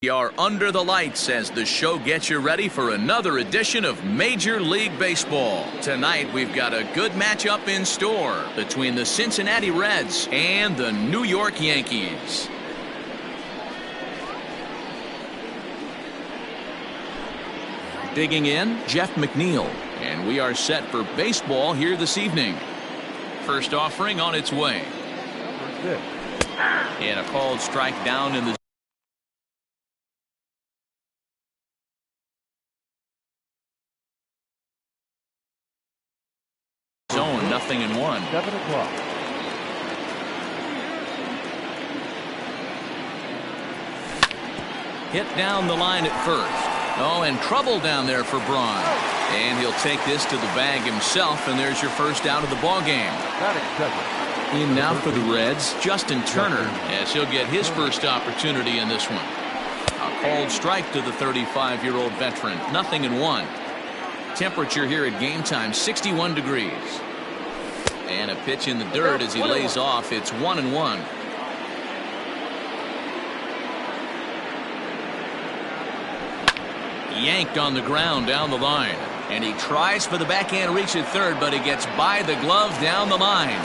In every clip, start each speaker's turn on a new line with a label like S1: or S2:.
S1: We are under the lights as the show gets you ready for another edition of Major League Baseball. Tonight, we've got a good matchup in store between the Cincinnati Reds and the New York Yankees. Digging in, Jeff McNeil, and we are set for baseball here this evening. First offering on its way. And a called strike down in the zone, 0-1.
S2: 7 o'clock.
S1: Hit down the line at first. Oh, and trouble down there for Braun. And he'll take this to the bag himself, and there's your first out of the ball game. In now for the Reds, Justin Turner, as he'll get his first opportunity in this one. A called strike to the 35-year-old veteran, 0-1. Temperature here at game time, 61 degrees. And a pitch in the dirt as he lays off. It's 1-1. Yanked on the ground down the line. And he tries for the backhand reach at third, but he gets by the glove down the line.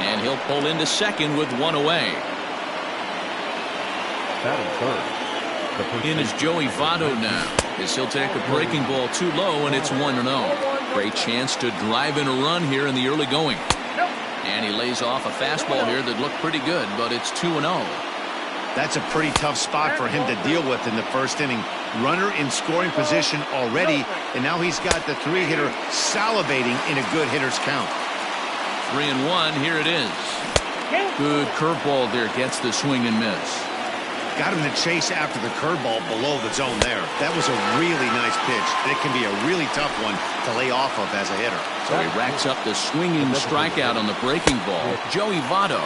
S1: And he'll pull into second with one away. In is Joey Votto now, as he'll take a breaking ball too low, and it's 1-0. Great chance to drive in a run here in the early going. And he lays off a fastball here that looked pretty good, but it's 2-0.
S3: That's a pretty tough spot for him to deal with in the first inning. Runner in scoring position already, and now he's got the three-hitter salivating in a good hitter's count.
S1: 3-1, here it is. Good curveball there, gets the swing and miss.
S3: Got him to chase after the curveball below the zone there. That was a really nice pitch. It can be a really tough one to lay off of as a hitter.
S1: So he racks up the swinging strikeout on the breaking ball. Joey Votto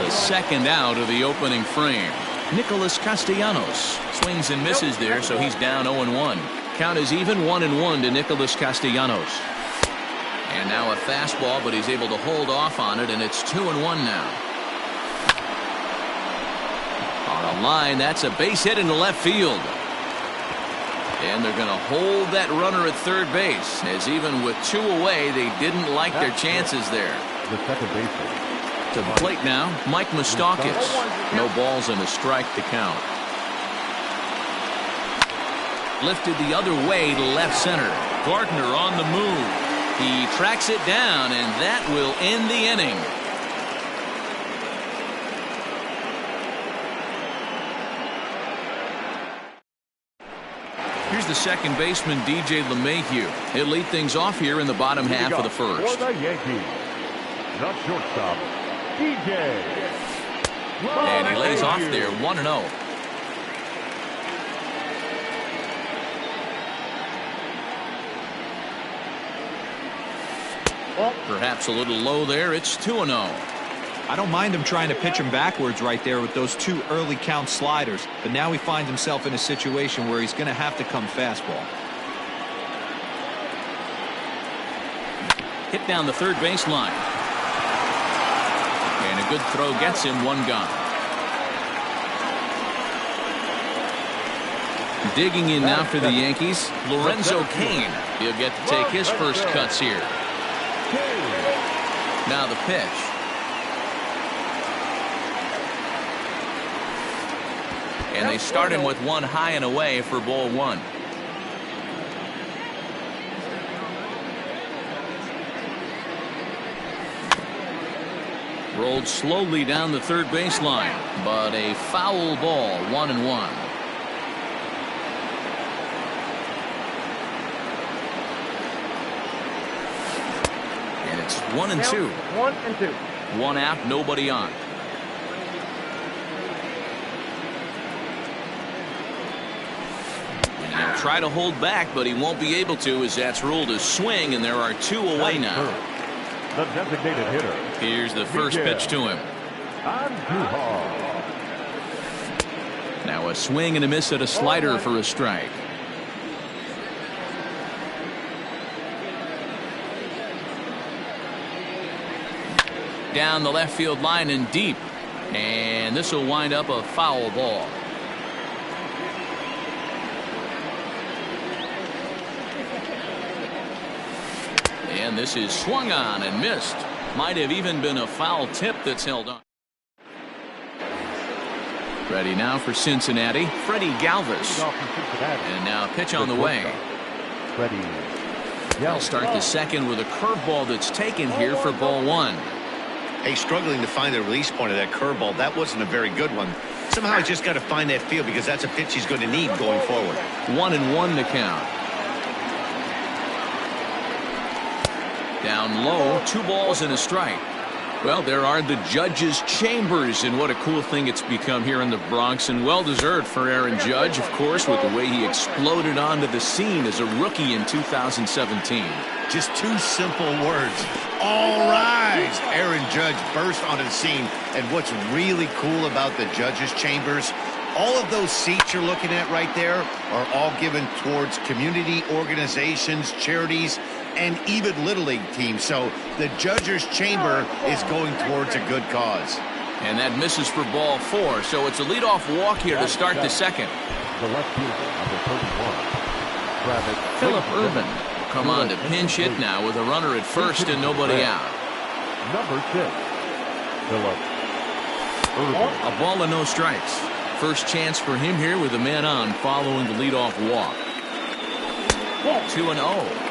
S1: is the second out of the opening frame. Nicholas Castellanos swings and misses there, so he's down 0-1. Count is even, 1-1 to Nicholas Castellanos. And now a fastball, but he's able to hold off on it, and it's 2-1 now. On a line, that's a base hit into left field. And they're going to hold that runner at third base, as even with two away, they didn't like their chances there.
S2: The second baseman.
S1: To the plate now, Mike Moustakas. No balls and a strike to count. Lifted the other way to left center. Gardner on the move. He tracks it down, and that will end the inning. Here's the second baseman, DJ LeMahieu. He'll lead things off here in the bottom half of the first.
S2: For the Yankees, the shortstop, DJ.
S1: And he lays off there, 1-0. Perhaps a little low there. It's 2-0.
S4: I don't mind him trying to pitch him backwards right there with those two early count sliders, but now he finds himself in a situation where he's going to have to come fastball.
S1: Hit down the third baseline. And a good throw gets him, one gone. Digging in now for the Yankees, Lorenzo Cain. He'll get to take his first cuts here. Now the pitch. And they start him with one high and away for ball one. Rolled slowly down the third baseline, but a foul ball, 1-1. And it's 1-2.
S2: 1-2.
S1: One out, nobody on. He'll try to hold back, but he won't be able to, as that's ruled a swing, and there are two away now.
S2: The designated hitter.
S1: Here's the first pitch to him. Now a swing and a miss at a slider for a strike. Down the left field line and deep. And this will wind up a foul ball. And this is swung on and missed. Might have even been a foul tip that's held on. Ready now for Cincinnati, Freddie Galvis. And now pitch on the way. They'll start the second with a curveball that's taken here for ball one.
S3: Hey, struggling to find the release point of that curveball. That wasn't a very good one. Somehow he's just got to find that feel because that's a pitch he's going to need going forward.
S1: 1-1 to count. Down low, 2 balls and a strike. Well, there are the judges' chambers, and what a cool thing it's become here in the Bronx, and well-deserved for Aaron Judge, of course, with the way he exploded onto the scene as a rookie in 2017.
S3: Just 2 simple words. All rise! Aaron Judge burst onto the scene, and what's really cool about the judges' chambers, all of those seats you're looking at right there are all given towards community organizations, charities, and even Little League teams. So the judges' chamber is going towards a good cause.
S1: And that misses for ball 4. So it's a leadoff walk here to start the second.
S2: The left fielder, number 31.
S1: Philip Irvin will come on to pinch hit now with a runner at first and nobody out.
S2: Number 6, Philip Irvin.
S1: A ball and no strikes. First chance for him here with a man on following the leadoff walk. 2-0.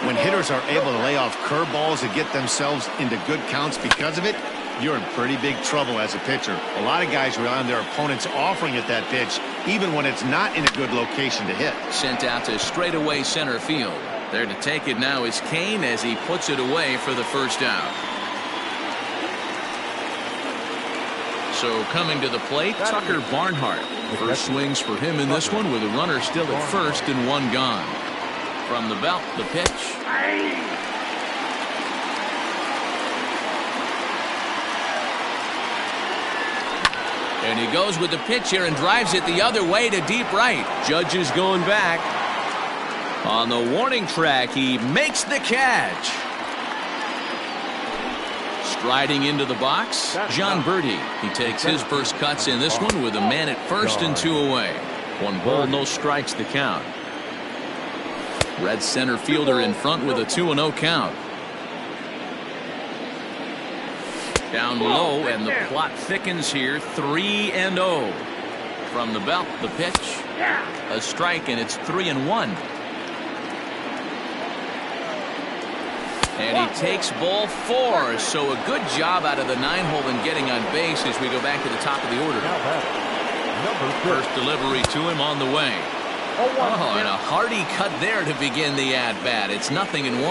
S3: When hitters are able to lay off curveballs and get themselves into good counts because of it, you're in pretty big trouble as a pitcher. A lot of guys rely on their opponents offering at that pitch, even when it's not in a good location to hit.
S1: Sent out to straightaway center field. There to take it now is Kane as he puts it away for the first out. So coming to the plate, Tucker Barnhart. First swings for him in this one with a runner still at first and 1 gone. From the belt, the pitch. And he goes with the pitch here and drives it the other way to deep right. Judge is going back. On the warning track, he makes the catch. Striding into the box, John Birdie. He takes his first cuts in this one with a man at first and 2 away. 1 ball, no strikes the count. Red center fielder in front with a 2-0 count. Down low, and the plot thickens here. 3-0. From the belt, the pitch. A strike, and it's 3-1. And he takes ball 4. So a good job out of the 9-hole in getting on base as we go back to the top of the order. First delivery to him on the way. Oh, and a hearty cut there to begin the at-bat. It's 0-1.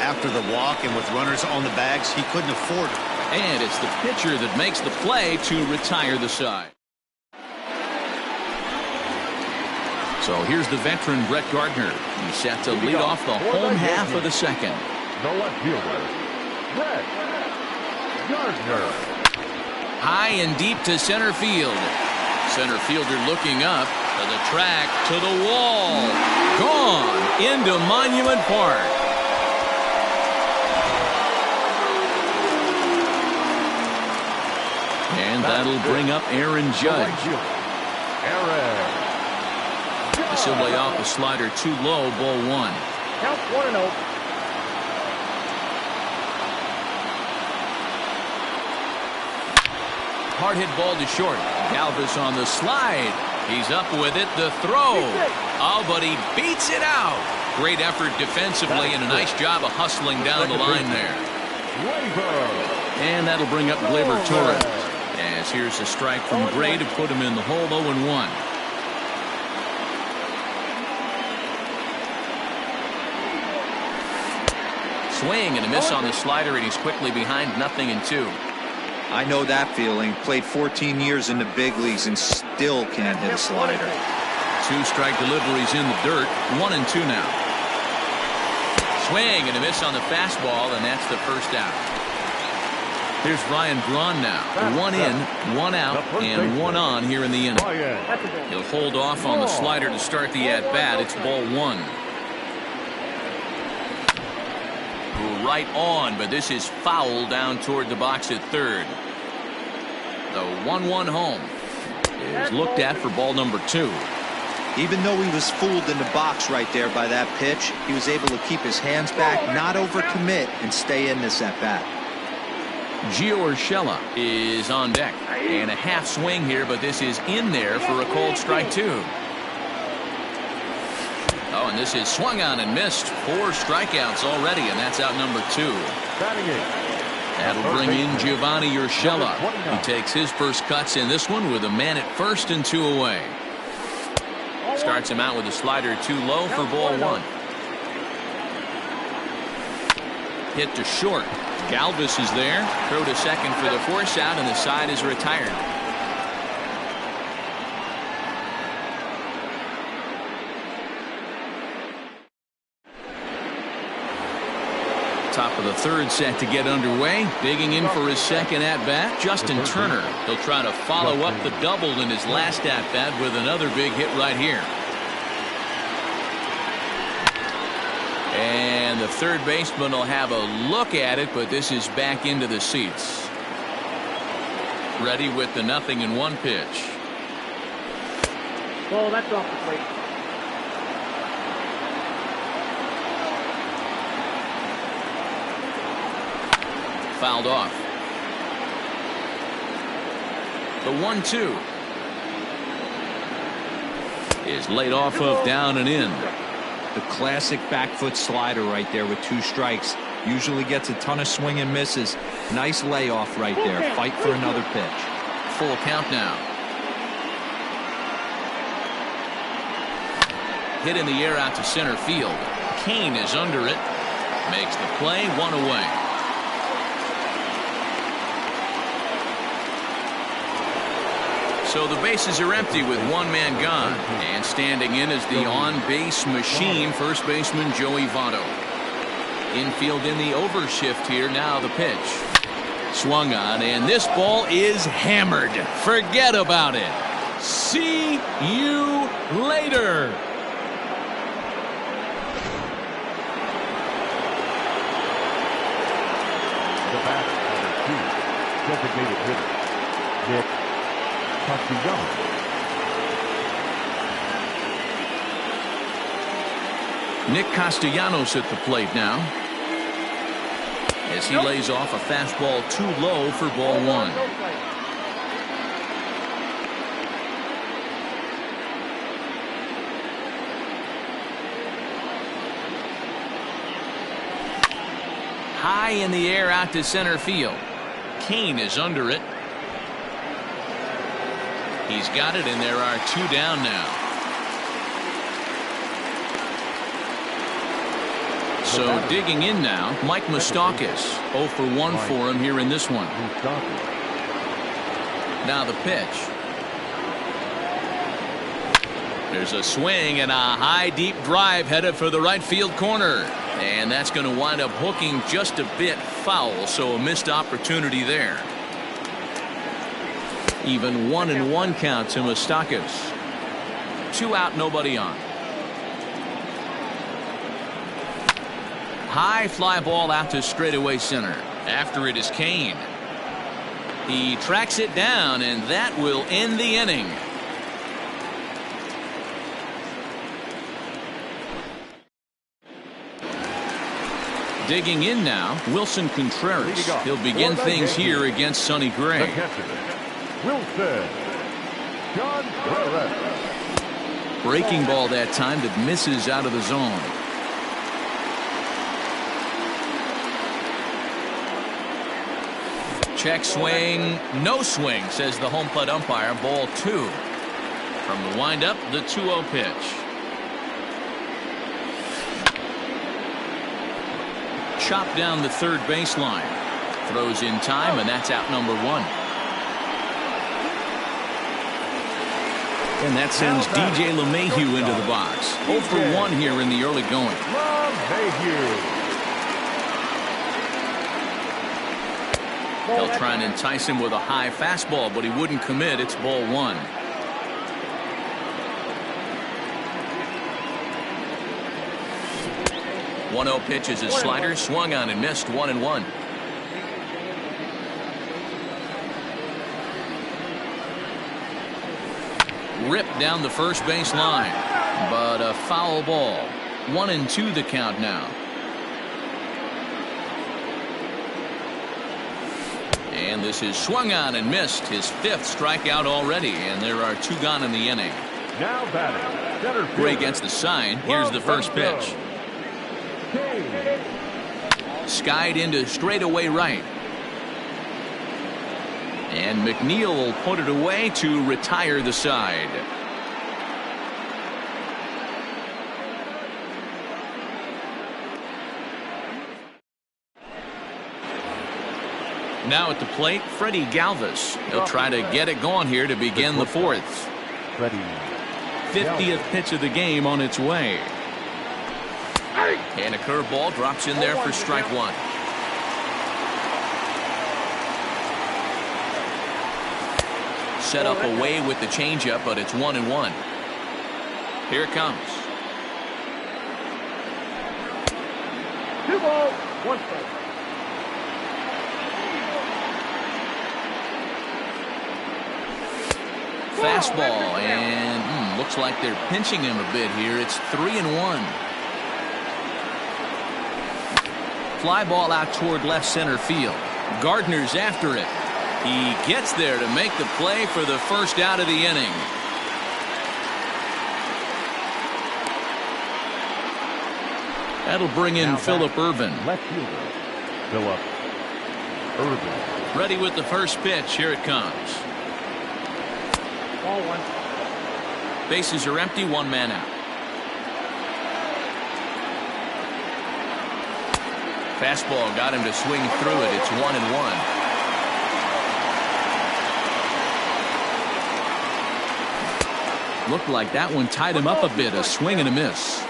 S3: After the walk and with runners on the bags, he couldn't afford it.
S1: And it's the pitcher that makes the play to retire the side. So here's the veteran Brett Gardner. He's set to lead off the home half of the second.
S2: The left fielder, Brett Gardner.
S1: High and deep to center field. Center fielder looking up. To the track, to the wall, gone into Monument Park. And that'll bring up Aaron Judge. This will lay off a slider too low, ball 1.
S5: Count 1-0.
S1: Hard hit ball to short. Galvis on the slide. He's up with it. The throw. Oh, but he beats it out. Great effort defensively and a nice job of hustling down the line there. And that'll bring up Gleyber Torres. As here's a strike from Gray to put him in the hole. 0-1. Swing and a miss on the slider, and he's quickly behind 0-2.
S4: I know that feeling. Played 14 years in the big leagues and still can't hit a slider.
S1: 2 strike deliveries in the dirt. 1-2 now. Swing and a miss on the fastball, and that's the first out. Here's Ryan Braun now. 1 in, 1 out, and 1 on here in the inning. He'll hold off on the slider to start the at-bat. It's ball 1. Right on, but this is foul down toward the box at third. The 1-1 home is looked at for ball number 2.
S4: Even though he was fooled in the box right there by that pitch, he was able to keep his hands back, not overcommit, and stay in this at-bat.
S1: Gio Urshela is on deck. And a half swing here, but this is in there for a called strike 2. Oh, and this is swung on and missed. 4 strikeouts already, and that's out number 2. That'll bring in Giovanni Urshela. He takes his first cuts in this one with a man at first and 2 away. Starts him out with a slider too low for ball 1. Hit to short. Galvis is there. Throw to second for the force out, and the side is retired. Top of the third set to get underway. Digging in for his second at-bat, Justin Turner. He'll try to follow up the double in his last at-bat with another big hit right here. And the third baseman will have a look at it, but this is back into the seats. Ready with the 0-1 pitch.
S5: Well, that's off the plate.
S1: Fouled off. The 1-2 is laid off of down and in.
S4: The classic back foot slider right there with 2 strikes. Usually gets a ton of swing and misses. Nice layoff right there. Fight for another pitch.
S1: Full count now. Hit in the air out to center field. Kane is under it. Makes the play, 1 away. So the bases are empty with 1 man gone. And standing in is the on-base machine, first baseman Joey Votto. Infield in the overshift here. Now the pitch. Swung on, and this ball is hammered. Forget about it. See you later.
S2: The bat, number 2, designated hitter, Nick Castellanos.
S1: Nick Castellanos at the plate now, as he lays off a fastball too low for ball 1. High in the air out to center field. Kane is under it. He's got it, and there are 2 down now. So digging in now, Mike Moustakas. 0 for 1 for him here in this one. Now the pitch. There's a swing and a high deep drive headed for the right field corner. And that's going to wind up hooking just a bit foul, so a missed opportunity there. Even 1-1 count to Moustakas. 2 out, nobody on. High fly ball out to straightaway center. After it is Kane. He tracks it down, and that will end the inning. Digging in now, Wilson Contreras. He'll begin things here against Sonny Gray.
S2: Wilson Contreras.
S1: Breaking ball that time that misses out of the zone. Check swing, no swing, says the home plate umpire. Ball 2. From the windup, the 2-0 pitch. Chopped down the third baseline. Throws in time, and that's out number 1. And that sends DJ LeMahieu into the box. 0 for 1 here in the early going. They'll try and entice him with a high fastball, but he wouldn't commit. It's ball 1. One 0 pitch is his slider, swung on and missed. 1-1. ripped down the first base line. But a foul ball. 1-2 the count now. And this is swung on and missed. His 5th strikeout already, and there are 2 gone in the inning.
S2: Now batting, center fielder.
S1: Gray gets the sign. Here's the first pitch. Skied into straightaway right. And McNeil will put it away to retire the side. Now at the plate, Freddie Galvis. He'll try to get it going here to begin the 4th. 50th pitch of the game on its way. And a curveball drops in there for strike 1. Set up away with the changeup, but it's 1-1. Here it comes.
S2: 2 balls, 1 strike.
S1: Fastball, and looks like they're pinching him a bit here. It's 3-1. Fly ball out toward left center field. Gardner's after it. He gets there to make the play for the first out of the inning. That'll bring in Phillip Ervin.
S2: Left fielder, Phillip Ervin.
S1: Ready with the first pitch. Here it comes.
S2: Ball 1.
S1: Bases are empty. 1 man out. Fastball got him to swing through it. It's 1-1. Looked like that one tied him up a bit. A swing and a miss.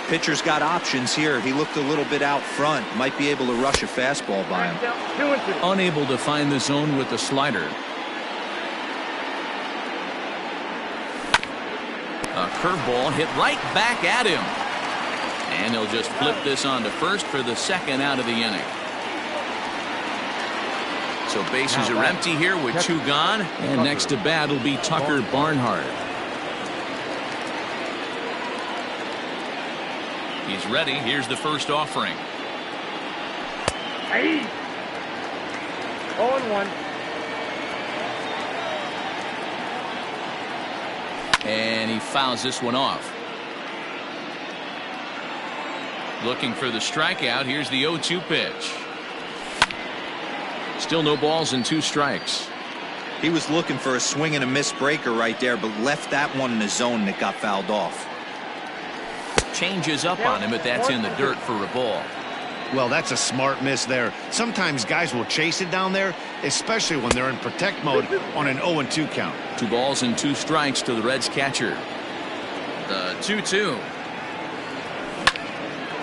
S4: Pitcher's got options here. He looked a little bit out front. Might be able to rush a fastball by him.
S2: 2-2.
S1: Unable to find the zone with the slider. A curveball hit right back at him. And he'll just flip this on to first for the 2nd out of the inning. So bases are empty here with 2 gone. And next to bat will be Tucker Barnhart. He's ready. Here's the first offering.
S2: 0-1.
S1: And he fouls this one off. Looking for the strikeout. Here's the 0-2 pitch. Still no balls and 2 strikes.
S4: He was looking for a swing and a miss breaker right there, but left that one in the zone that got fouled off.
S1: Changes up on him, but that's in the dirt for a ball.
S3: Well, that's a smart miss there. Sometimes guys will chase it down there, especially when they're in protect mode on an 0-2 count.
S1: 2 balls and 2 strikes to the Reds catcher. The 2-2.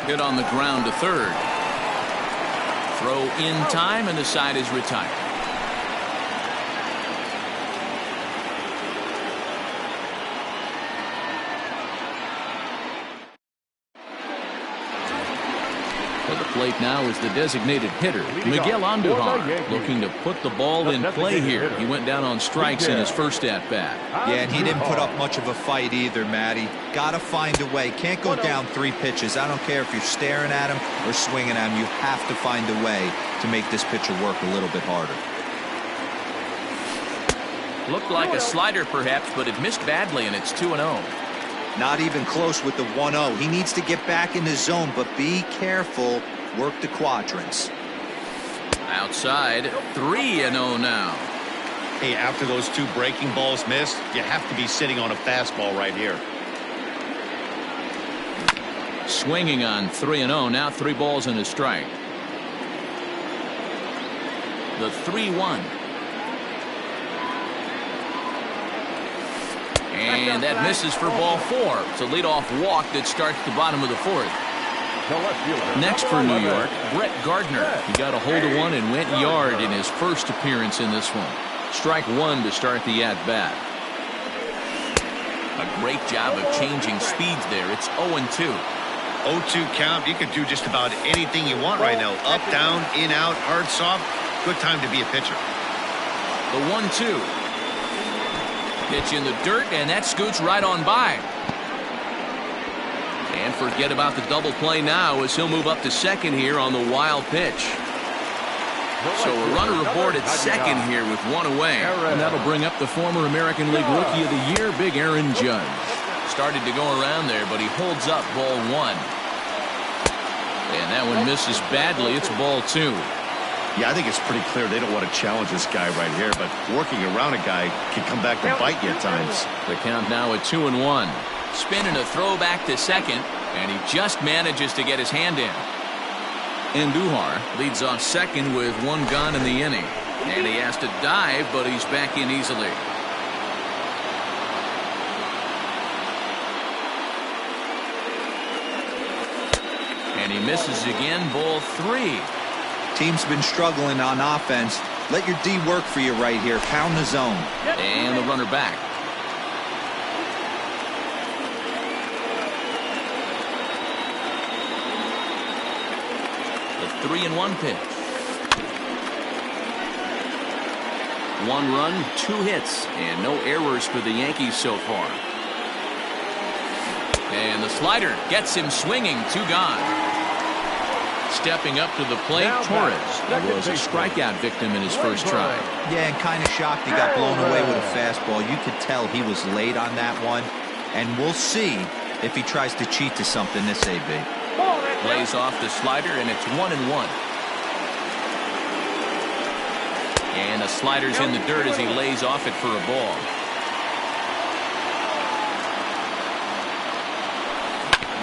S1: Hit on the ground to third. Throw in time, and the side is retired. To the plate now is the designated hitter, Miguel Andujar, looking to put the ball in play here. He went down on strikes in his first at-bat.
S4: Yeah, and he didn't put up much of a fight either, Matty. Gotta find a way. Can't go down 3 pitches. I don't care if you're staring at him or swinging at him. You have to find a way to make this pitcher work a little bit harder.
S1: Looked like a slider perhaps, but it missed badly, and it's 2-0.
S4: Not even close with the 1-0. He needs to get back in the zone, but be careful. Work the quadrants.
S1: Outside, 3-0 now.
S3: Hey, after those 2 breaking balls missed, you have to be sitting on a fastball right here.
S1: Swinging on 3-0. Now 3 balls and a strike. The 3-1. And that misses for ball 4. It's a leadoff walk that starts the bottom of the 4th. Next for New York, Brett Gardner. He got a hold of one and went yard in his first appearance in this one. Strike 1 to start the at-bat. A great job of changing speeds there. It's 0-2.
S3: 0-2 count. You can do just about anything you want right now. Up, down, in, out, hard, soft. Good time to be a pitcher.
S1: The 1-2. Pitch in the dirt, and that scoots right on by. And forget about the double play now as he'll move up to second here on the wild pitch. So a runner aboard at second here with one away.
S5: And that'll bring up the former American League Rookie of the Year, Big Aaron Judge.
S1: Started to go around there, but he holds up ball one. And that one misses badly. It's ball two.
S3: Yeah, I think it's pretty clear they don't want to challenge this guy right here, but working around a guy can come back to bite you at times.
S1: The count now at 2-1. Spinning a throw back to second, and he just manages to get his hand in.
S5: Andujar
S1: Leads off second with one gone in the inning. And he has to dive, but he's back in easily. And he misses again, ball three.
S4: Team's been struggling on offense. Let your D work for you right here. Pound the zone.
S1: And the runner back. The 3-1 pitch. One run, two hits, and no errors for the Yankees so far. And the slider gets him swinging, two gone. Stepping up to the plate, Torres, who was a strikeout victim in his first try.
S4: Yeah, and kind of shocked he got blown away with a fastball. You could tell he was late on that one. And we'll see if he tries to cheat to something this AB.
S1: Plays off the slider, and it's 1-1. And the slider's in the dirt as he lays off it for a ball.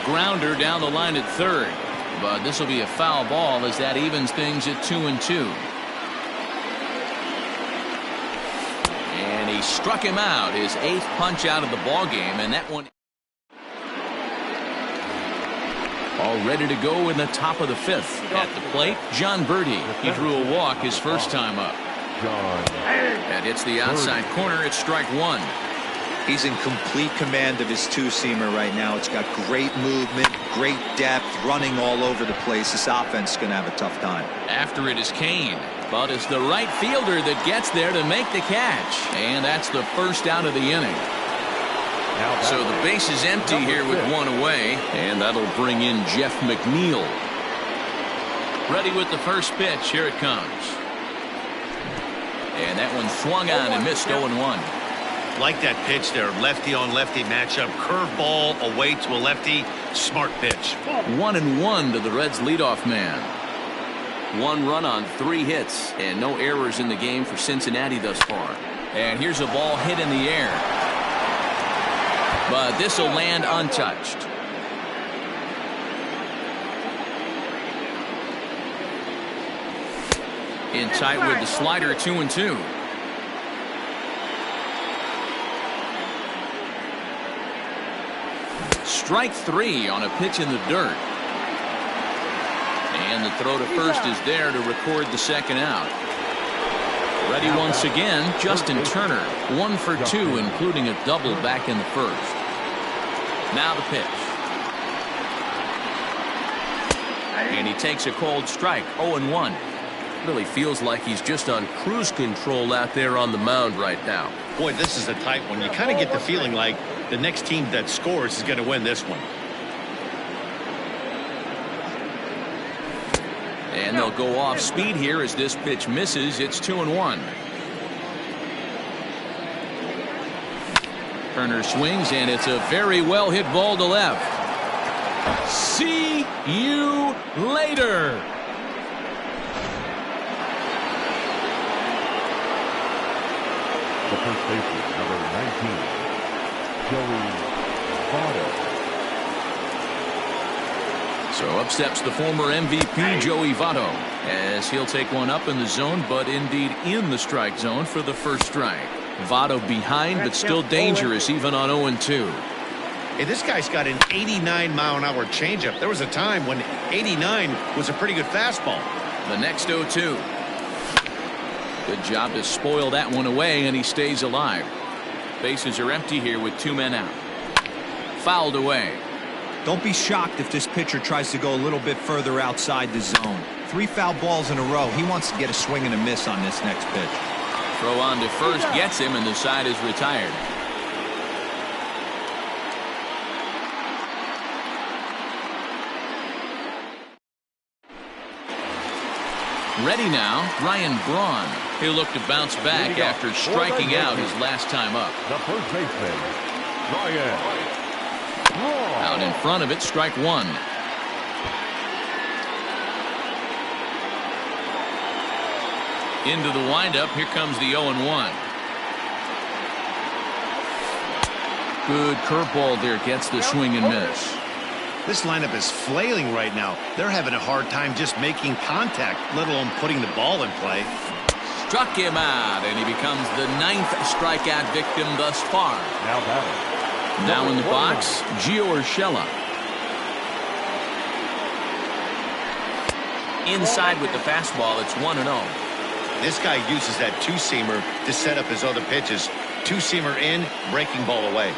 S1: Grounder down the line at third. But this will be a foul ball as that evens things at 2-2. And he struck him out, his 8th punch out of the ball game, and that one all ready to go in the top of the 5th. At the plate, John Birdie. He drew a walk his first time up. That hits the outside corner. It's strike one.
S4: He's in complete command of his two-seamer right now. It's got great movement, great depth, running all over the place. This offense is going to have a tough time.
S1: After it is Kane, but it's the right fielder that gets there to make the catch. And that's the first out of the inning. So the base is empty here with one away, and that'll bring in Jeff McNeil. Ready with the first pitch. Here it comes. And that one swung on and missed 0-1.
S3: Like that pitch there, lefty on lefty matchup, curveball away to a lefty, smart pitch.
S1: 1-1 to the Reds leadoff man. One run on 3 hits and no errors in the game for Cincinnati thus far. And here's a ball hit in the air, but this will land untouched. In tight with the slider, 2-2. Strike 3 on a pitch in the dirt. And the throw to first is there to record the second out. Ready once again, Justin Turner. 1 for 2, including a double back in the first. Now the pitch. And he takes a cold strike, 0-1. Really feels like he's just on cruise control out there on the mound right now.
S3: Boy, this is a tight one. You kind of get the feeling like the next team that scores is going to win this one.
S1: And they'll go off speed here as this pitch misses. It's 2-1. Turner swings, and it's a very well hit ball to left. See you later.
S2: The first baseman, number 19, Joey Votto.
S1: So up steps the former MVP Joey Votto as he'll take one up in the zone, but indeed in the strike zone for the first strike. Votto behind, but still dangerous even on 0-2.
S3: Hey, this guy's got an 89-mile-an-hour changeup. There was a time when 89 was a pretty good fastball.
S1: The next 0-2. Good job to spoil that one away, and he stays alive. Bases are empty here with 2 men out. Fouled away.
S4: Don't be shocked if this pitcher tries to go a little bit further outside the zone. 3 foul balls in a row. He wants to get a swing and a miss on this next pitch.
S1: Throw on to first gets him, and the side is retired. Ready now, Ryan Braun. He'll look to bounce back after striking out his last time up.
S2: The first baseman, Ryan Braun.
S1: Out in front of it, strike one. Into the windup, here comes the 0-1. Good curveball there, gets the swing and miss.
S3: This lineup is flailing right now. They're having a hard time just making contact, let alone putting the ball in play.
S1: Struck him out, and he becomes the 9th strikeout victim thus far.
S2: Now batting.
S1: Now in the box, Gio Urshela. Inside with the fastball, it's 1-0.
S3: This guy uses that two-seamer to set up his other pitches. Two-seamer in, breaking ball away.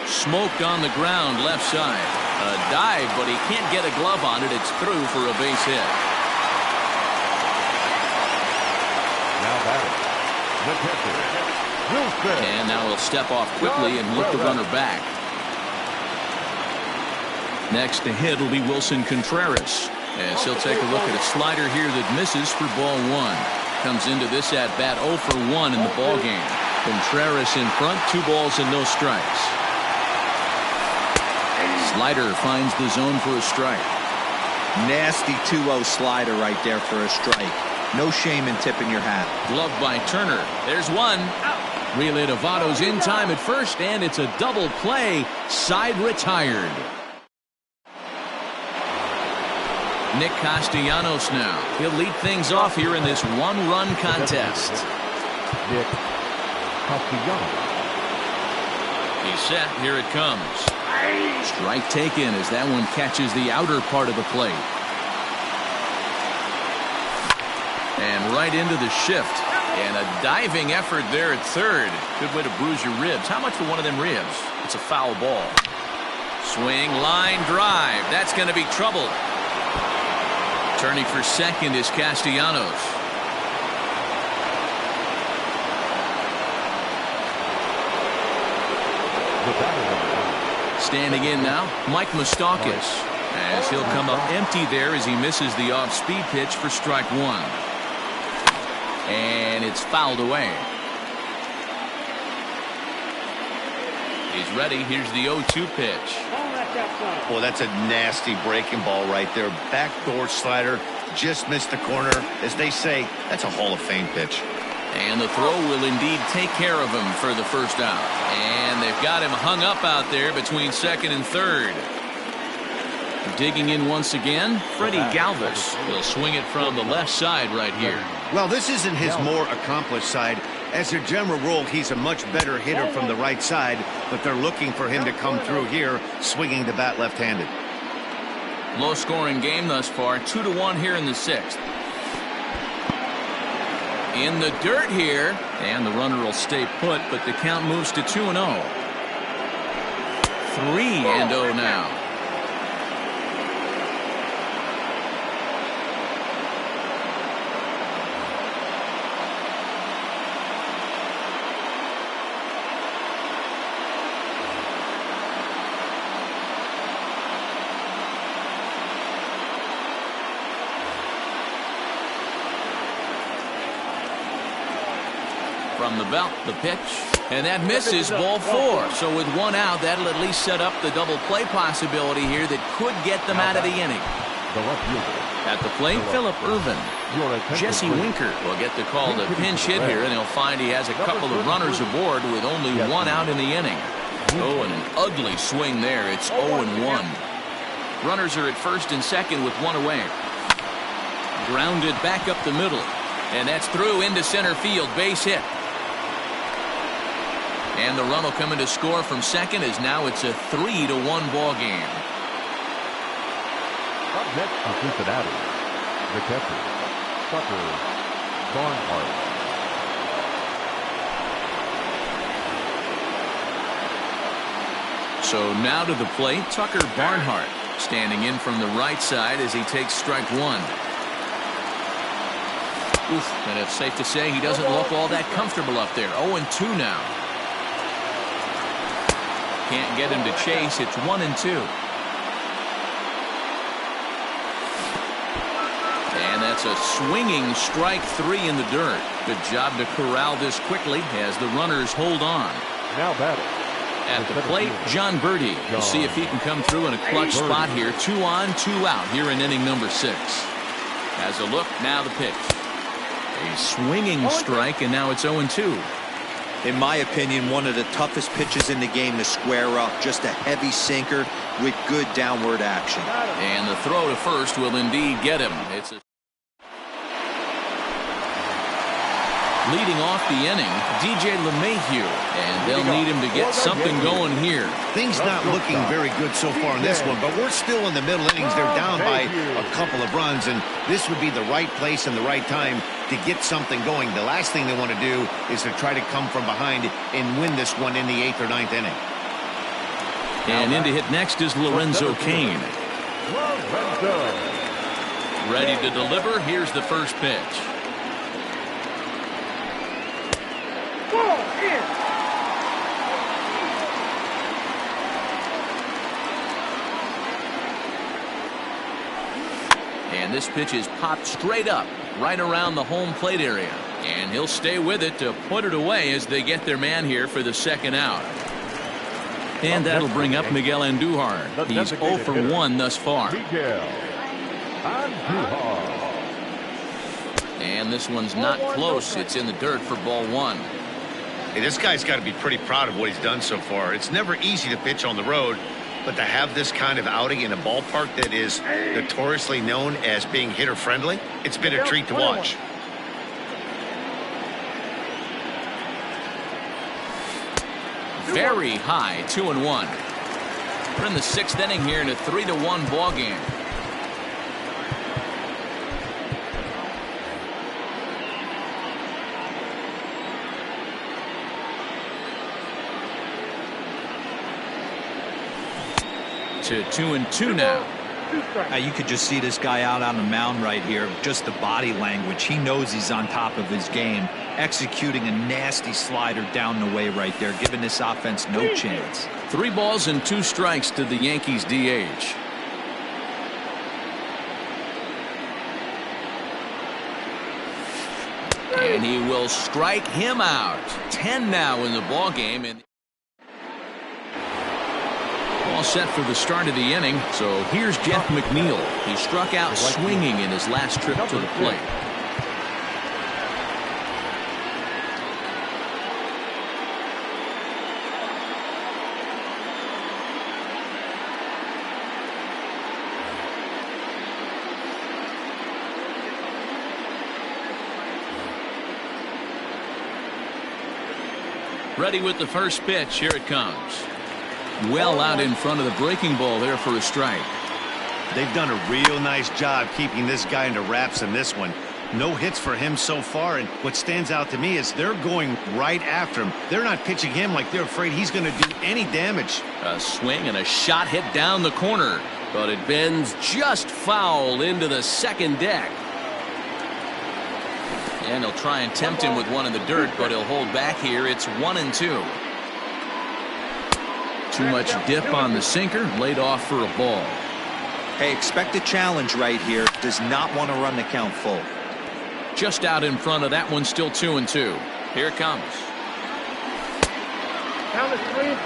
S1: Smoked on the ground, left side. A dive, but he can't get a glove on it. It's through for a base hit.
S2: Now batting. The catcher, Wilson.
S1: And now he'll step off quickly and look the runner back. Next to hit will be Wilson Contreras, as he'll take a look at a slider here that misses for ball one. Comes into this at bat 0 for 1 in the ball game. Contreras in front, 2 balls and no strikes. Slider finds the zone for a strike.
S4: Nasty 2-0 slider right there for a strike. No shame in tipping your hat.
S1: Gloved by Turner. There's one. Relay to Votto's in time at first, and it's a double play. Side retired. Nick Castellanos now. He'll lead things off here in this one-run contest.
S2: Nick Castellanos.
S1: He's set. Here it comes. Strike taken as that one catches the outer part of the plate. And right into the shift. And a diving effort there at third. Good way to bruise your ribs. How much for one of them ribs? It's a foul ball. Swing, line, drive. That's going to be trouble. Turning for second is Castellanos. Standing in now, Mike Moustakas, as he'll come up empty there as he misses the off-speed pitch for strike one. And it's fouled away. He's ready. Here's the 0-2 pitch.
S3: Well, that's a nasty breaking ball right there. Backdoor slider, just missed the corner. As they say, that's a Hall of Fame pitch.
S1: And the throw will indeed take care of him for the first out. And they've got him hung up out there between second and third. Digging in once again, Freddie Galvis. He'll swing it from the left side right here.
S3: Well, this isn't his more accomplished side. As a general rule, he's a much better hitter from the right side, but they're looking for him to come through here, swinging the bat left-handed.
S1: Low-scoring game thus far, 2-1 here in the 6th. In the dirt here, and the runner will stay put, but the count moves to 2-0. 3-0 now. From the belt, the pitch, and that misses, ball 4. So with one out, that'll at least set up the double play possibility here that could get them out of the inning. At the plate, Phillip Ervin. Jesse Winker will get the call to pinch hit here, and he'll find he has a couple of runners aboard with only one out in the inning. Oh, and an ugly swing there. It's 0-1. Runners are at first and second with one away. Grounded back up the middle, and that's through into center field, base hit. And the run will come in to score from second, as now it's a 3-1 ball game.
S2: Up next for Cincinnati, the catcher, Tucker Barnhart.
S1: So now to the plate, Tucker Barnhart, standing in from the right side as he takes strike one. And it's safe to say he doesn't look all that comfortable up there. 0-2 now. Can't get him to chase. It's 1-2. And that's a swinging strike 3 in the dirt. Good job to corral this quickly as the runners hold on.
S2: Now batting.
S1: At the plate, John Birdie. We'll see if he can come through in a clutch spot here. 2 on, 2 out here in inning number 6. Has a look, now the pitch. A swinging strike, and now it's 0-2.
S4: In my opinion, one of the toughest pitches in the game to square up. Just a heavy sinker with good downward action.
S1: And the throw to first will indeed get him. It's a leading off the inning, DJ LeMahieu, and they'll need him to get something going here.
S3: Things not looking very good so far in this one, but we're still in the middle innings. They're down by a couple of runs, and this would be the right place and the right time to get something going. The last thing they want to do is to try to come from behind and win this one in the 8th or 9th inning.
S1: And in to hit next is Lorenzo Cain. Ready to deliver. Here's the first pitch. And this pitch is popped straight up right around the home plate area, and he'll stay with it to put it away as they get their man here for the second out. And that'll bring up Miguel Andujar. He's 0 for 1 thus far. And this one's not close. It's in the dirt for ball 1.
S3: Hey, this guy's got to be pretty proud of what he's done so far. It's never easy to pitch on the road, but to have this kind of outing in a ballpark that is notoriously known as being hitter-friendly, it's been a treat to watch.
S1: Very high, 2-1. We're in the 6th inning here in a 3-1 ball game. To 2-2 now.
S4: You could just see this guy out on the mound right here. Just the body language. He knows he's on top of his game. Executing a nasty slider down the way right there, giving this offense no chance.
S1: 3 balls and 2 strikes to the Yankees DH. And he will strike him out. 10 now in the ball game. And all set for the start of the inning. So here's Jeff McNeil. He struck out swinging in his last trip to the plate. Ready with the first pitch. Here it comes. Well out in front of the breaking ball there for a strike.
S3: They've done a real nice job keeping this guy into wraps in this one. No hits for him so far, and what stands out to me is they're going right after him. They're not pitching him like they're afraid he's going to do any damage.
S1: A swing and a shot hit down the corner, but it bends just foul into the second deck. And he'll try and tempt him with one in the dirt, but he'll hold back here. It's 1-2. Too much dip on the sinker, laid off for a ball.
S4: Hey, expect a challenge right here. Does not want to run the count full.
S1: Just out in front of that one, still 2-2. Here it comes.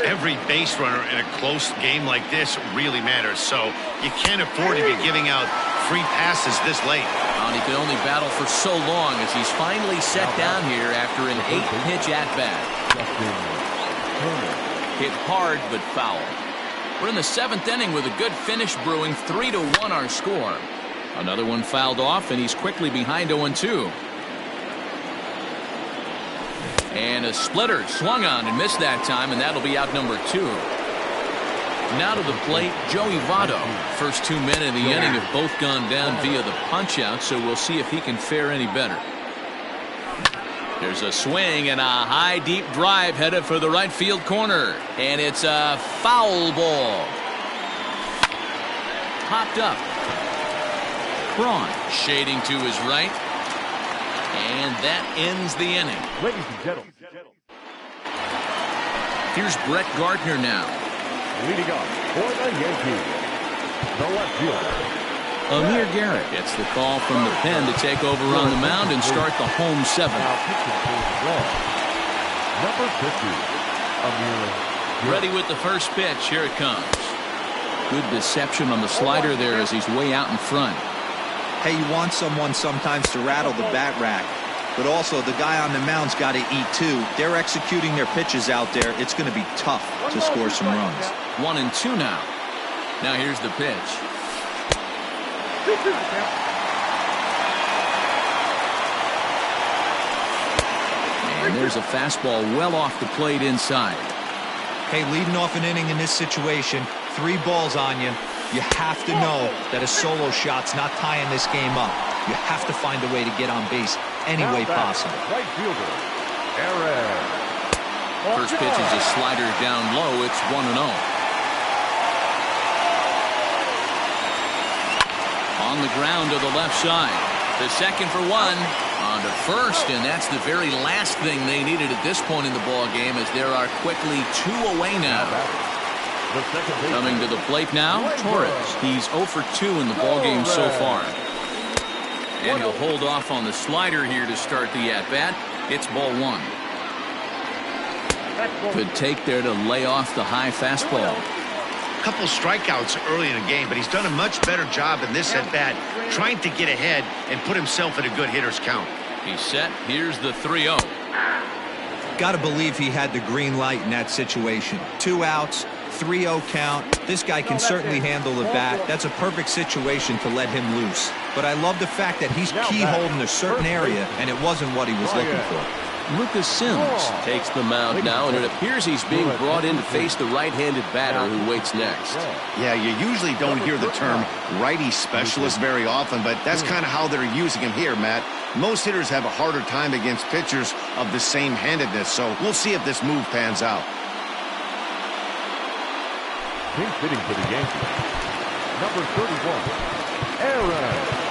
S3: Every base runner in a close game like this really matters, so you can't afford to be giving out free passes this late.
S1: And he could only battle for so long as he's finally set down here after an 8-pitch at-bat. Hit hard but foul. We're in the 7th inning with a good finish brewing. 3-1 our score. Another one fouled off, and he's quickly behind 0-2. And a splitter swung on and missed that time, and that'll be out number 2. Now to the plate, Joey Votto. First 2 men in the inning have both gone down via the punch-out, so we'll see if he can fare any better. There's a swing and a high, deep drive headed for the right field corner. And it's a foul ball. Popped up. Braun shading to his right. And that ends the inning.
S2: Ladies and gentlemen.
S1: Here's Brett Gardner now.
S2: Leading up for the Yankees, the left fielder.
S1: Amir Garrett gets the call from the pen to take over on the mound and start the home seventh.
S2: Now pitching for the Reds, number 50, Amir Garrett.
S1: Ready with the first pitch. Here it comes. Good deception on the slider there as he's way out in front.
S4: Hey, you want someone sometimes to rattle the bat rack, but also the guy on the mound's got to eat too. They're executing their pitches out there. It's going to be tough to score some runs.
S1: 1-2 now. Now here's the pitch. And there's a fastball well off the plate inside.
S4: Hey, leading off an inning in this situation, 3 balls on you. You have to know that a solo shot's not tying this game up. You have to find a way to get on base any way possible.
S2: Right fielder, Aaron.
S1: First pitch is a slider down low. It's 1-0. On the ground to the left side. The second for one. On to first, and that's the very last thing they needed at this point in the ball game, as there are quickly 2 away now. Coming to the plate now, Torres. He's 0 for 2 in the ball game so far. And he'll hold off on the slider here to start the at-bat. It's ball 1. Good take there to lay off the high fastball.
S3: Couple strikeouts early in the game, but he's done a much better job in this at-bat trying to get ahead and put himself in a good hitter's count.
S1: He's set. Here's the 3-0.
S4: Got to believe he had the green light in that situation. 2 outs, 3-0 count. This guy can certainly handle the bat. That's a perfect situation to let him loose. But I love the fact that he's keyholed in a certain area, and it wasn't what he was looking for.
S1: Lucas Sims takes the mound now, and it appears he's being brought in to face the right-handed batter who waits next.
S3: Yeah, you usually don't hear the term righty specialist very often, but that's kind of how they're using him here, Matt. Most hitters have a harder time against pitchers of the same handedness, so we'll see if this move pans out.
S2: Pink hitting for the Yankees, number 31, Aaron.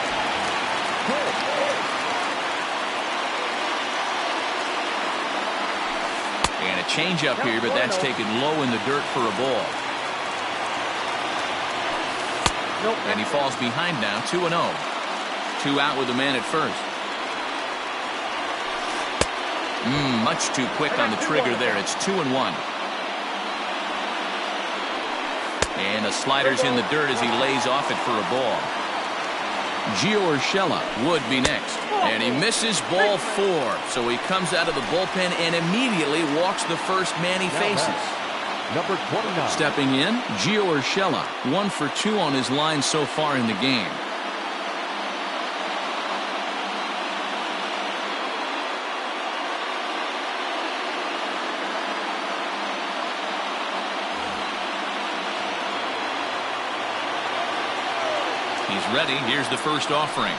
S1: And a changeup here, but that's taken low in the dirt for a ball. And he falls behind now, 2-0. 2 out with a man at first. Much too quick on the trigger there. It's 2-1. And the slider's in the dirt as he lays off it for a ball. Gio Urshela would be next. And he misses ball 4. So he comes out of the bullpen and immediately walks the first man he faces.
S2: Number 29.
S1: Stepping in, Gio Urshela, 1 for 2 on his line so far in the game. He's ready. Here's the first offering.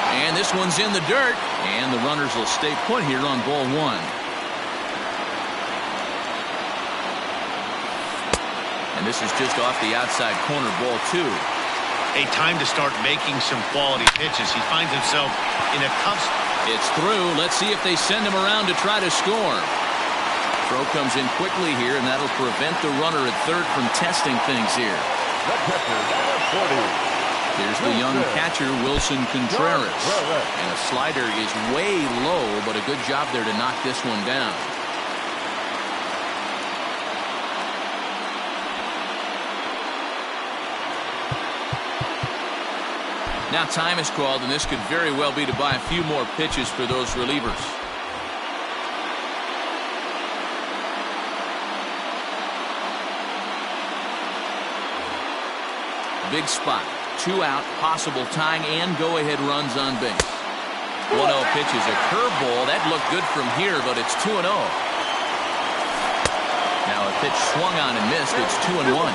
S1: And this one's in the dirt. And the runners will stay put here on ball 1. And this is just off the outside corner, ball 2.
S3: A time to start making some quality pitches. He finds himself in a tough...
S1: It's through. Let's see if they send him around to try to score. Throw comes in quickly here, and that'll prevent the runner at third from testing things here.
S2: The catcher, number 40.
S1: Here's the young catcher, Wilson Contreras. And a slider is way low, but a good job there to knock this one down. Now time is called, and this could very well be to buy a few more pitches for those relievers. Big spot. 2 out, possible tying and go-ahead runs on base. 1-0 pitch is a curveball. That looked good from here, but it's 2-0. Now a pitch swung on and missed. It's 2-1.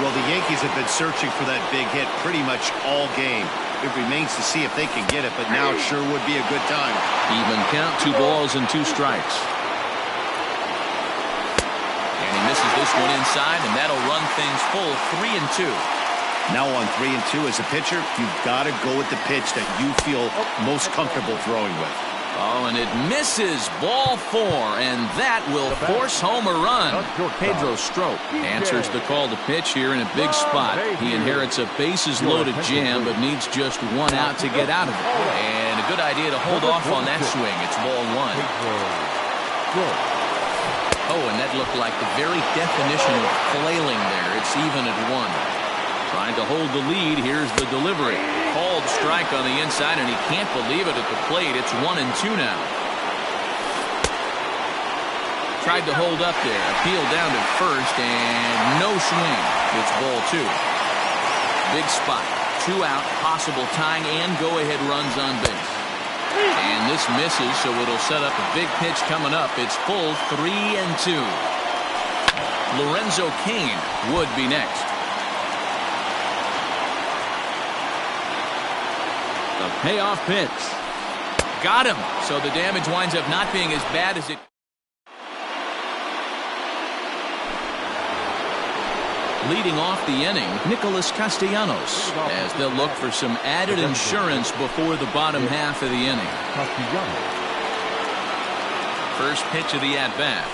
S3: Well, the Yankees have been searching for that big hit pretty much all game. It remains to see if they can get it, but now it sure would be a good time.
S1: Even count, 2 balls and 2 strikes. And he misses this one inside, and that'll run things full 3-2.
S3: Now on 3 and 2 as a pitcher, you've got to go with the pitch that you feel most comfortable throwing with.
S1: Oh, and it misses. Ball 4, and that will force home a run.
S5: Pedro Strop
S1: Answers the call to pitch here in a big spot. He inherits a bases-loaded jam, but needs just 1 out to get out of it. And a good idea to hold off on that swing. It's ball 1. Oh, and that looked like the very definition of flailing there. It's even at 1. Trying to hold the lead. Here's the delivery. Called strike on the inside, and he can't believe it at the plate. It's 1 and 2 now. Tried to hold up there. Appeal down to first, and no swing. It's ball 2. Big spot. 2 out. Possible tying and go-ahead runs on base. And this misses, so it'll set up a big pitch coming up. It's full 3 and 2. Lorenzo Cain would be next.
S5: The payoff pitch.
S1: Got him. So the damage winds up not being as bad as it. Leading off the inning, Nicholas Castellanos, as they'll look for some added insurance before the bottom half of the inning. First pitch of the at-bat.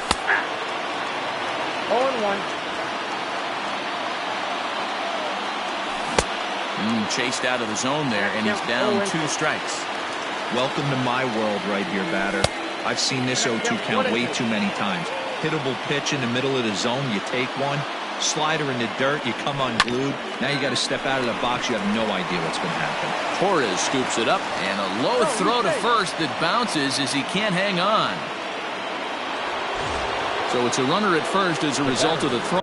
S2: 0-1.
S1: Chased out of the zone there, and he's down 2 strikes.
S4: Welcome to my world right here, batter. I've seen this 0-2 count way too many times. Hittable pitch in the middle of the zone, you take one. Slider in the dirt, you come unglued. Now you got to step out of the box. You have no idea what's going to happen.
S1: Torres scoops it up, and a low throw to first that bounces as he can't hang on. So it's a runner at first as a result of the throw.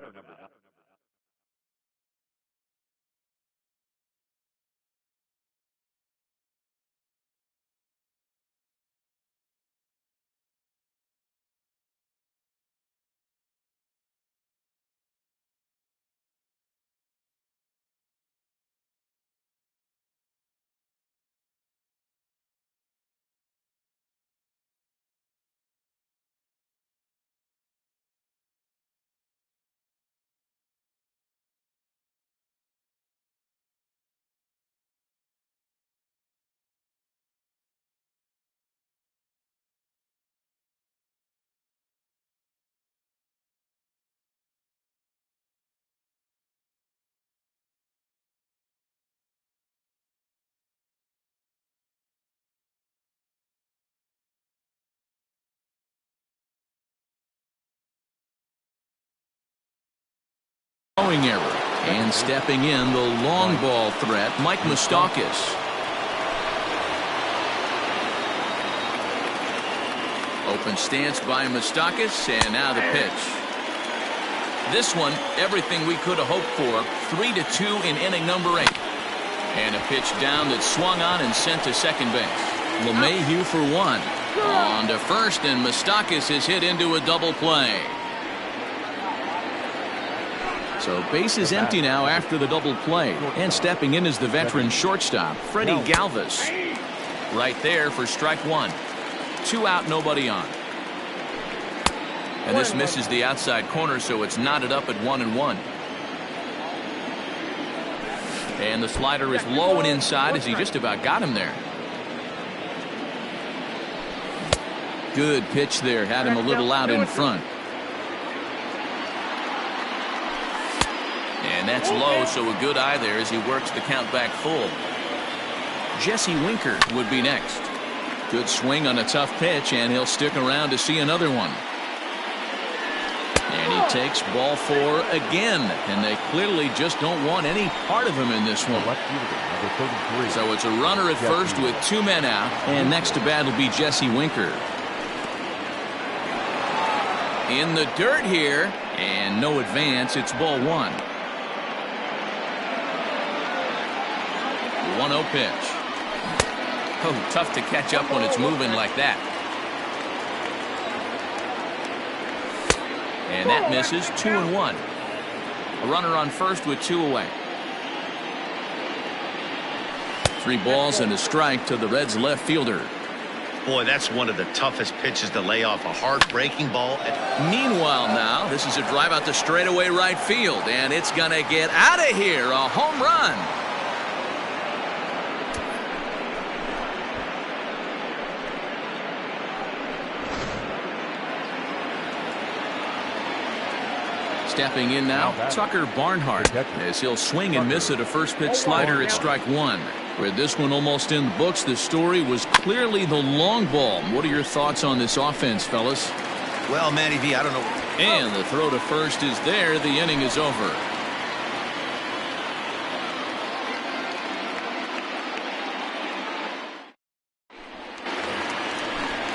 S1: Error. And stepping in, the long ball threat, Mike Moustakas. Open stance by Moustakas, and now the pitch. This one, everything we could have hoped for. 3-2 in inning number 8. And a pitch down that swung on and sent to second base. LeMahieu for 1. On to first, and Moustakas is hit into a double play. So base is empty now after the double play. And stepping in is the veteran shortstop, Freddie Galvis. Right there for strike 1. 2 out, nobody on. And this misses the outside corner, so it's knotted up at 1-1. And the slider is low and inside as he just about got him there. Good pitch there, had him a little out in front. And that's low, so a good eye there as he works the count back full. Jesse Winker would be next. Good swing on a tough pitch, and he'll stick around to see another one. And he takes ball 4 again, and they clearly just don't want any part of him in this one. So it's a runner at first with 2 men out, and next to bat will be Jesse Winker. In the dirt here, and no advance. It's ball 1. 1-0 pitch. Oh, tough to catch up when it's moving like that. And that misses. 2-1. A runner on first with 2 away. 3 balls and a strike to the Reds left fielder.
S3: Boy, that's one of the toughest pitches to lay off a hard-breaking ball.
S1: Meanwhile now, this is a drive out to straightaway right field, and it's going to get out of here. A home run. Stepping in now, Tucker Barnhart, as he'll swing and miss at a first pitch slider at strike one. With this one almost in the books, the story was clearly the long ball. What are your thoughts on this offense, fellas?
S3: Well, Matty V, I don't know.
S1: And the throw to first is there. The inning is over.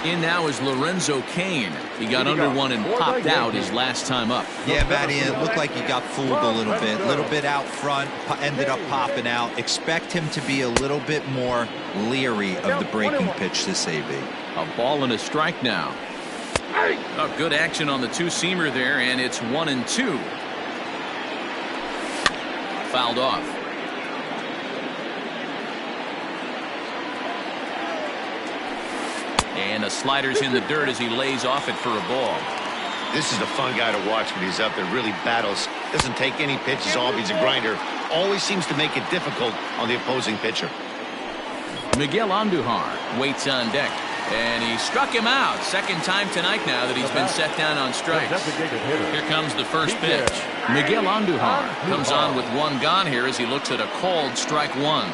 S1: In now is Lorenzo Cain. He got under one and popped out his last time up.
S4: Yeah, Matty, it looked like he got fooled a little bit. A little bit out front, ended up popping out. Expect him to be a little bit more leery of the breaking pitch this AB.
S1: A ball and a strike now. Oh, good action on the two-seamer there, and it's 1-2. Fouled off. And the slider's in the dirt as he lays off it for a ball.
S3: This is a fun guy to watch when he's up there. Really battles. Doesn't take any pitches off. He's a grinder. Always seems to make it difficult on the opposing pitcher.
S1: Miguel Andujar waits on deck. And he struck him out. Second time tonight now that he's been set down on strikes. Here comes the first pitch. Miguel Andujar comes on with one gone here as he looks at a called strike one.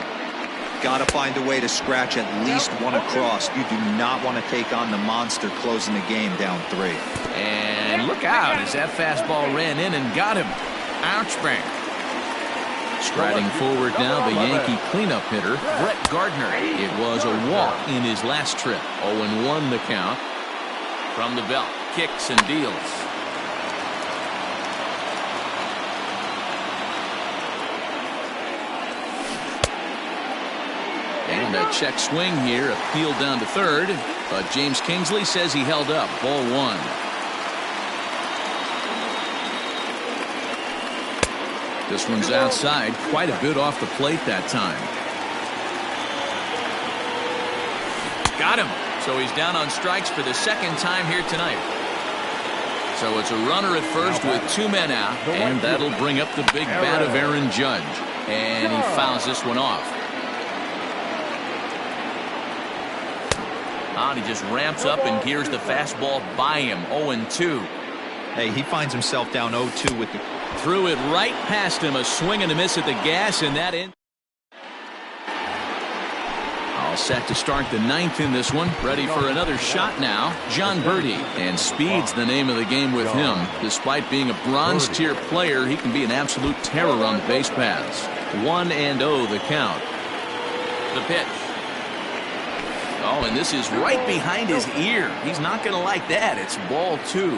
S4: Got to find a way to scratch at least one across. You do not want to take on the monster closing the game down 3.
S1: And look out as that fastball ran in and got him. Ouch, bang. Striding forward now, the Yankee cleanup hitter, Brett Gardner. It was a walk in his last trip. 0-1 the count. From the belt, kicks and deals. And a check swing here, appealed down to third, but James Kingsley says he held up. Ball one. This one's outside, quite a bit off the plate that time. Got him. So he's down on strikes for the second time here tonight. So it's a runner at first with 2 men out, and that'll bring up the big bat of Aaron Judge. And he fouls this one off. He just ramps up and gears the fastball by him. 0-2.
S4: Hey, he finds himself down 0-2 with the...
S1: Threw it right past him. A swing and a miss at the gas, and that in. All set to start the 9th in this one. Ready for another shot now. John Birdie. And speed's the name of the game with him. Despite being a bronze tier player, he can be an absolute terror on the base paths. 1-0 the count. The pitch. Oh, and this is right behind his ear. He's not going to like that. It's ball 2. A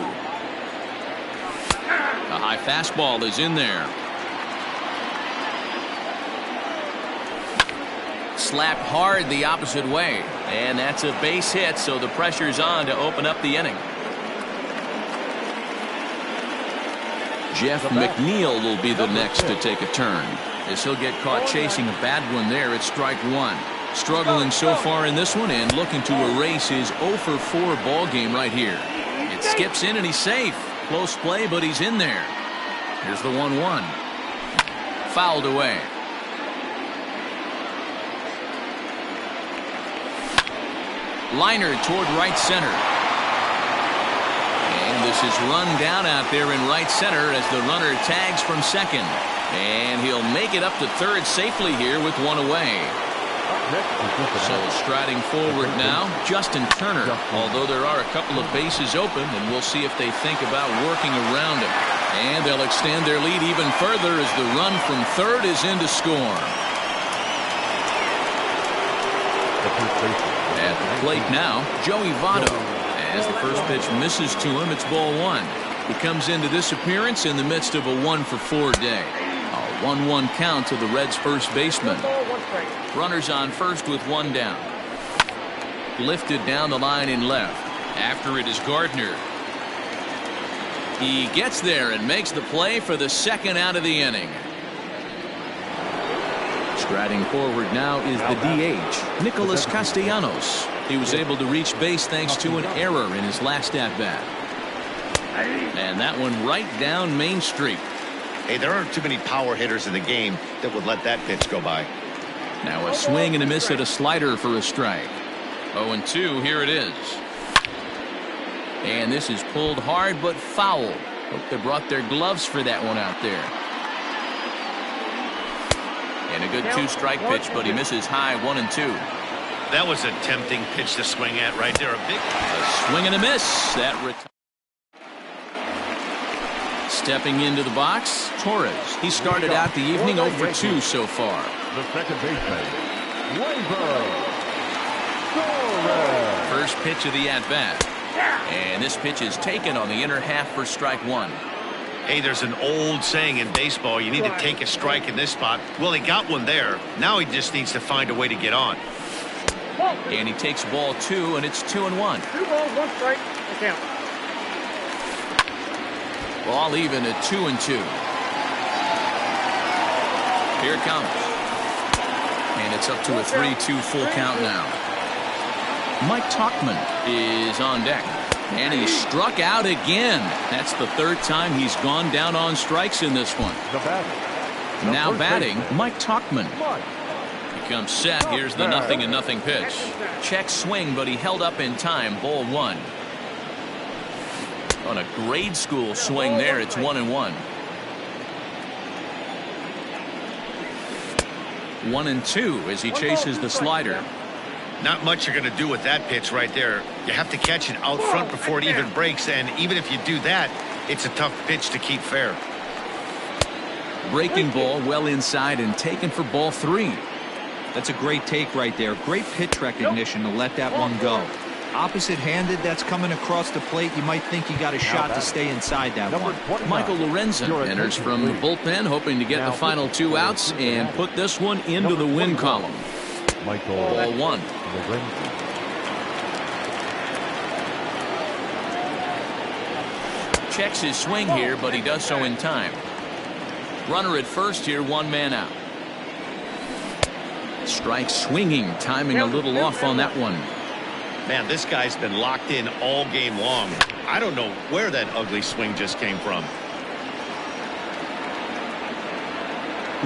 S1: high fastball is in there. Slapped hard the opposite way. And that's a base hit, so the pressure's on to open up the inning. Jeff McNeil will be the next to take a turn, as he'll get caught chasing a bad one there at strike one. Struggling so far in this one and looking to erase his 0-for-4 ball game right here. It skips in and he's safe. Close play, but he's in there. Here's the 1-1. Fouled away. Liner toward right center. And this is run down out there in right center as the runner tags from second. And he'll make it up to third safely here with one away. So striding forward now, Justin Turner, although there are a couple of bases open, and we'll see if they think about working around him. And they'll extend their lead even further as the run from third is in to score. At the plate now, Joey Votto. As the first pitch misses to him, it's ball 1. He comes into this appearance in the midst of a 1-for-4 day. A 1-1 count to the Reds' first baseman. Runners on first with one down. Lifted down the line in left. After it is Gardner. He gets there and makes the play for the second out of the inning. Striding forward now is the DH, Nicholas Castellanos. He was able to reach base thanks to an error in his last at-bat. And that one right down Main Street.
S3: Hey, there aren't too many power hitters in the game that would let that pitch go by.
S1: Now a swing and a miss at a slider for a strike. 0-2, here it is. And this is pulled hard but foul. Hope they brought their gloves for that one out there. And a good 2-strike pitch, but he misses high. 1-2.
S3: That was a tempting pitch to swing at right there. A
S1: swing and a miss. That stepping into the box, Torres. He started out the evening 0 for 2 so far.
S2: The second baseman,
S1: First pitch of the at-bat. And this pitch is taken on the inner half for strike 1.
S3: Hey, there's an old saying in baseball, you need to take a strike in this spot. Well, he got one there. Now he just needs to find a way to get on.
S1: And he takes ball 2, and it's 2-1.
S6: 2 balls, 1 strike, count.
S1: Ball even at 2-2. Here it comes. And it's up to a 3-2 full count now. Mike Tauchman is on deck. And he struck out again. That's the 3rd time he's gone down on strikes in this one. Now batting, Mike Tauchman. He comes set. Here's the 0-0 pitch. Check swing, but he held up in time. Ball 1. On a grade school swing there, it's 1-1. 1-2 as he chases the slider.
S3: Not much you're going to do with that pitch right there. You have to catch it out front before it even breaks, and even if you do that, it's a tough pitch to keep fair.
S1: Breaking ball well inside and taken for ball 3.
S4: That's a great take right there. Great pitch recognition to let that one go. Opposite-handed, that's coming across the plate. You might think you got a shot to stay inside that one.
S1: Michael Lorenzen enters from the bullpen, hoping to get the final 2 outs and put this one into the win column. Ball 1. Checks his swing here, but he does so in time. Runner at first here, 1 man out. Strike swinging, timing a little off on that one.
S3: Man, this guy's been locked in all game long. I don't know where that ugly swing just came from.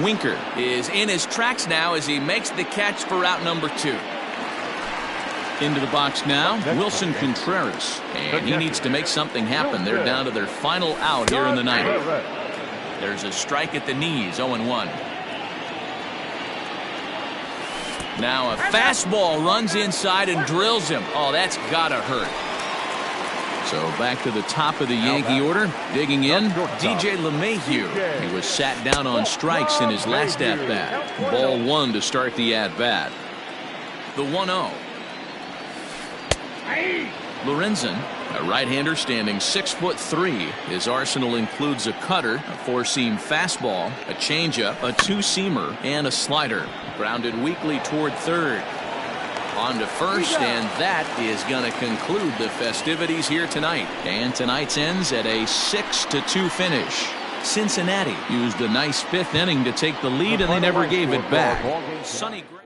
S1: Winker is in his tracks now as he makes the catch for out number 2. Into the box now, Wilson Contreras. And he needs to make something happen. They're down to their final out here in the 9th. There's a strike at the knees, 0-1. Now a fastball runs inside and drills him. Oh, that's gotta hurt. So back to the top of the Yankee order. Digging in, DJ LeMahieu. He was sat down on strikes in his last at-bat. Ball 1 to start the at-bat. The 1-0. Lorenzen, a right-hander standing 6'3". His arsenal includes a cutter, a 4-seam fastball, a changeup, a 2-seamer, and a slider. Grounded weakly toward 3rd. On to 1st, and that is going to conclude the festivities here tonight. And tonight's ends at a 6-2 finish. Cincinnati used a nice 5th inning to take the lead, and they never gave it back. Sonny Gray